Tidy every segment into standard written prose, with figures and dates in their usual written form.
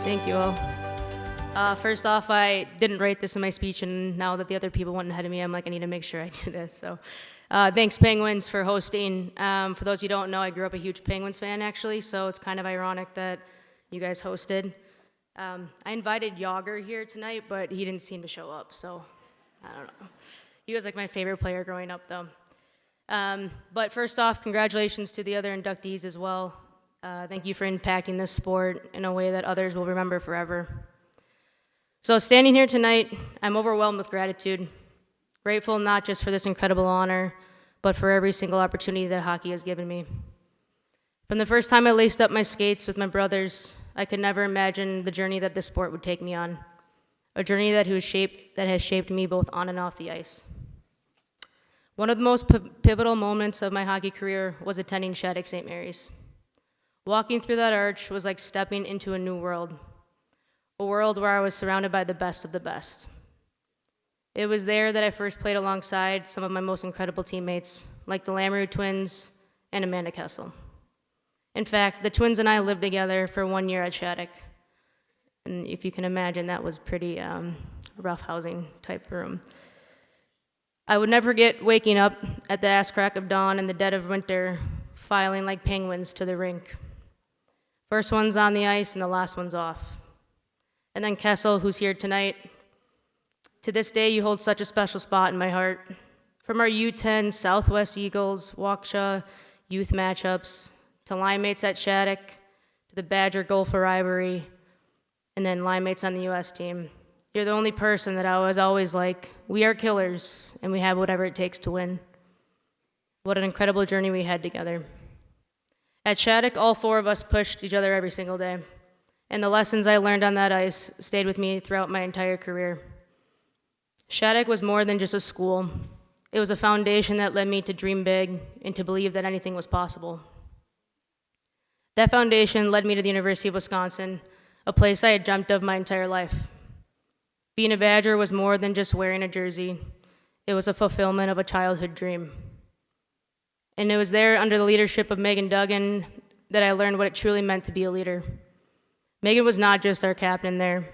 Thank you all. First off, I didn't write this in my speech, and now that the other people went ahead of me, I'm like, I need to make sure I do this. So thanks, Penguins, for hosting. For those who don't know, I grew up a huge Penguins fan, actually, so it's kind of ironic that you guys hosted. I invited Yager here tonight, but he didn't seem to show up, so I don't know. He was like my favorite player growing up, though. But first off, congratulations to the other inductees as well. Thank you for impacting this sport in a way that others will remember forever. So standing here tonight, I'm overwhelmed with gratitude. Grateful not just for this incredible honor, but for every single opportunity that hockey has given me. From the first time I laced up my skates with my brothers, I could never imagine the journey that this sport would take me on. A journey that has shaped me both on and off the ice. One of the most pivotal moments of my hockey career was attending Shattuck St. Mary's. Walking through that arch was like stepping into a new world, a world where I was surrounded by the best of the best. It was there that I first played alongside some of my most incredible teammates, like the Lamoureux twins and Amanda Kessel. In fact, the twins and I lived together for 1 year at Shattuck. And if you can imagine, that was pretty rough housing type room. I would never forget waking up at the ass crack of dawn in the dead of winter, filing like penguins to the rink. First one's on the ice and the last one's off. And then Kessel, who's here tonight. To this day, you hold such a special spot in my heart. From our U10 Southwest Eagles, Waukesha youth matchups, to line mates at Shattuck, to the Badger Gopher rivalry, and then line mates on the US team. You're the only person that I was always like, we are killers, and we have whatever it takes to win. What an incredible journey we had together. At Shattuck, all four of us pushed each other every single day, and the lessons I learned on that ice stayed with me throughout my entire career. Shattuck was more than just a school. It was a foundation that led me to dream big and to believe that anything was possible. That foundation led me to the University of Wisconsin, a place I had dreamt of my entire life. Being a Badger was more than just wearing a jersey. It was a fulfillment of a childhood dream. And it was there, under the leadership of Megan Duggan, that I learned what it truly meant to be a leader. Megan was not just our captain there.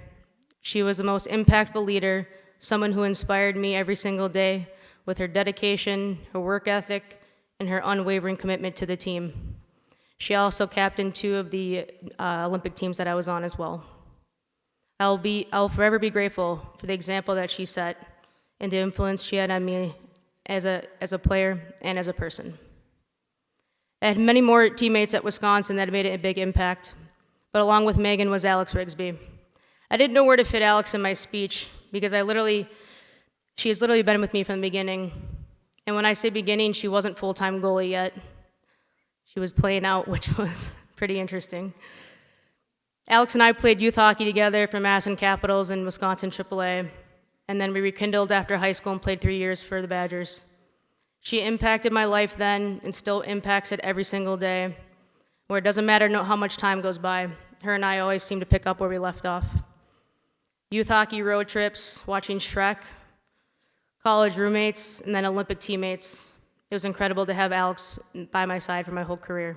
She was the most impactful leader, someone who inspired me every single day with her dedication, her work ethic, and her unwavering commitment to the team. She also captained 2 of the Olympic teams that I was on as well. I'll forever be grateful for the example that she set and the influence she had on me as a player and as a person. I had many more teammates at Wisconsin that made a big impact, but along with Megan was Alex Rigsby. I didn't know where to fit Alex in my speech because she has literally been with me from the beginning. And when I say beginning, she wasn't full-time goalie yet. She was playing out, which was pretty interesting. Alex and I played youth hockey together for Madison Capitals and Wisconsin AAA, and then we rekindled after high school and played 3 years for the Badgers. She impacted my life then and still impacts it every single day, where it doesn't matter how much time goes by. Her and I always seem to pick up where we left off. Youth hockey road trips, watching Shrek, college roommates, and then Olympic teammates. It was incredible to have Alex by my side for my whole career.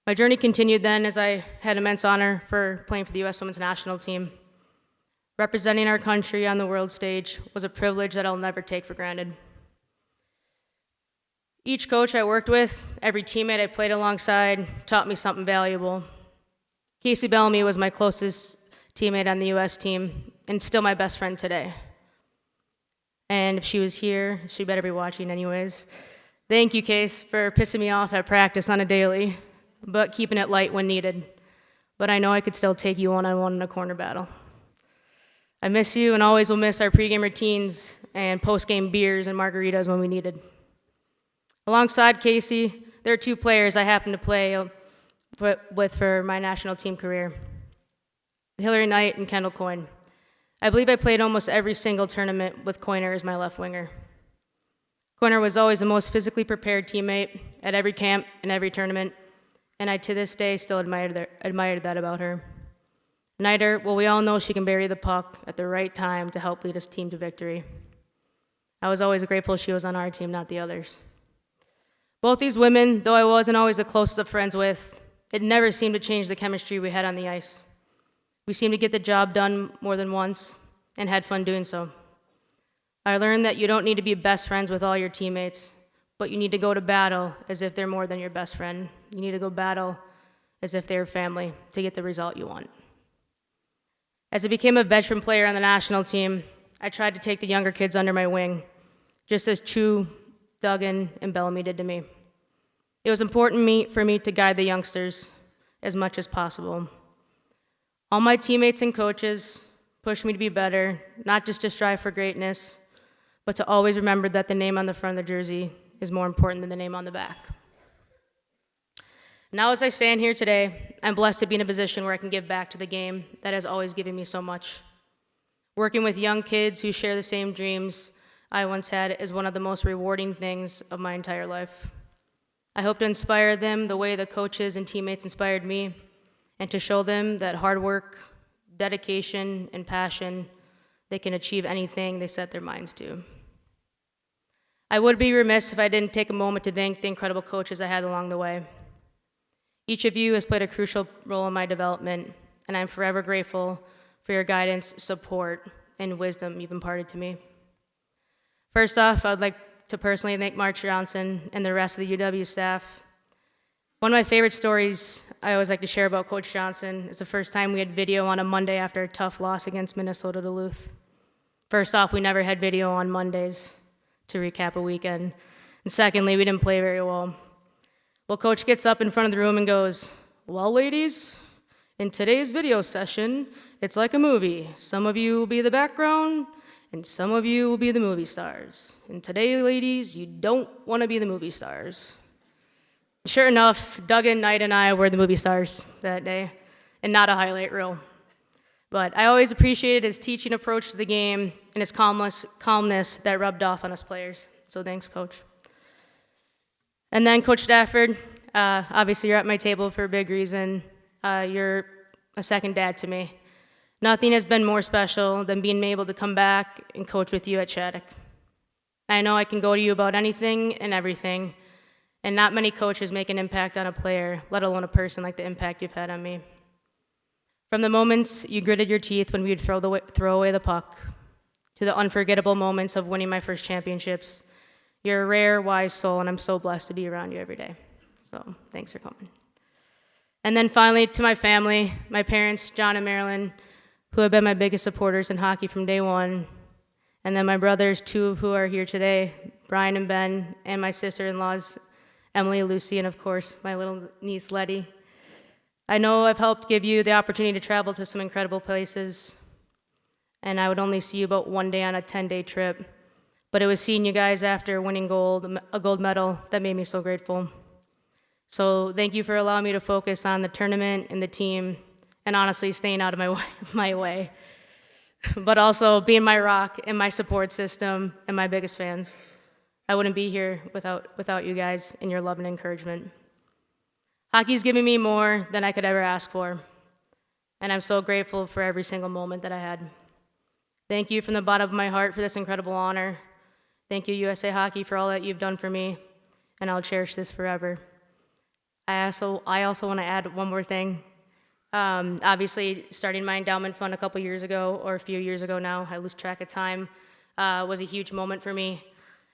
My journey continued then as I had immense honor for playing for the U.S. Women's National Team. Representing our country on the world stage was a privilege that I'll never take for granted. Each coach I worked with, every teammate I played alongside, taught me something valuable. Casey Bellamy was my closest teammate on the U.S. team, and still my best friend today. And if she was here, she better be watching anyways. Thank you, Case, for pissing me off at practice on a daily, but keeping it light when needed. But I know I could still take you one-on-one in a corner battle. I miss you and always will miss our pregame routines and postgame beers and margaritas when we needed. Alongside Casey, there are 2 players I happen to play with for my national team career, Hillary Knight and Kendall Coyne. I believe I played almost every single tournament with Coyner as my left winger. Coyner was always the most physically prepared teammate at every camp and every tournament, and I to this day still admired that about her. Nighter, well, we all know she can bury the puck at the right time to help lead us team to victory. I was always grateful she was on our team, not the others. Both these women, though I wasn't always the closest of friends with, it never seemed to change the chemistry we had on the ice. We seemed to get the job done more than once and had fun doing so. I learned that you don't need to be best friends with all your teammates, but you need to go to battle as if they're more than your best friend. You need to go battle as if they're family to get the result you want. As I became a veteran player on the national team, I tried to take the younger kids under my wing, just as Chu, Duggan, and Bellamy did to me. It was important for me to guide the youngsters as much as possible. All my teammates and coaches pushed me to be better, not just to strive for greatness, but to always remember that the name on the front of the jersey is more important than the name on the back. Now, as I stand here today, I'm blessed to be in a position where I can give back to the game that has always given me so much. Working with young kids who share the same dreams I once had is one of the most rewarding things of my entire life. I hope to inspire them the way the coaches and teammates inspired me, and to show them that hard work, dedication, and passion, they can achieve anything they set their minds to. I would be remiss if I didn't take a moment to thank the incredible coaches I had along the way. Each of you has played a crucial role in my development, and I'm forever grateful for your guidance, support, and wisdom you've imparted to me. First off, I would like to personally thank Mark Johnson and the rest of the UW staff. One of my favorite stories I always like to share about Coach Johnson is the first time we had video on a Monday after a tough loss against Minnesota Duluth. First off, we never had video on Mondays to recap a weekend. And secondly, we didn't play very well. Well, Coach gets up in front of the room and goes, "Well, ladies, in today's video session, it's like a movie. Some of you will be the background, and some of you will be the movie stars. And today, ladies, you don't want to be the movie stars." Sure enough, Duggan, Knight, and I were the movie stars that day, and not a highlight reel. But I always appreciated his teaching approach to the game and his calmness that rubbed off on us players. So thanks, Coach. And then Coach Stafford, obviously you're at my table for a big reason. You're a second dad to me. Nothing has been more special than being able to come back and coach with you at Shattuck. I know I can go to you about anything and everything, and not many coaches make an impact on a player, let alone a person like the impact you've had on me. From the moments you gritted your teeth when we'd throw away the puck, to the unforgettable moments of winning my first championships, you're a rare, wise soul, and I'm so blessed to be around you every day. So thanks for coming. And then finally, to my family, my parents, John and Marilyn, who have been my biggest supporters in hockey from day one. And then my brothers, two of who are here today, Brian and Ben, and my sister-in-laws, Emily, Lucy, and of course, my little niece, Letty. I know I've helped give you the opportunity to travel to some incredible places, and I would only see you about one day on a 10-day trip. But it was seeing you guys after winning a gold medal that made me so grateful. So thank you for allowing me to focus on the tournament and the team, and honestly staying out of my way. But also being my rock and my support system and my biggest fans. I wouldn't be here without you guys and your love and encouragement. Hockey's given me more than I could ever ask for, and I'm so grateful for every single moment that I had. Thank you from the bottom of my heart for this incredible honor. Thank you, USA Hockey, for all that you've done for me, and I'll cherish this forever. I also want to add one more thing. Obviously, starting my endowment fund a couple years ago, or a few years ago now, I lose track of time, was a huge moment for me.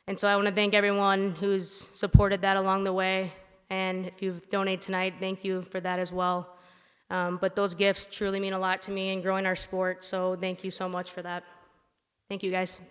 And so I want to thank everyone who's supported that along the way. And if you've donated tonight, thank you for that as well. But those gifts truly mean a lot to me in growing our sport, so thank you so much for that. Thank you, guys.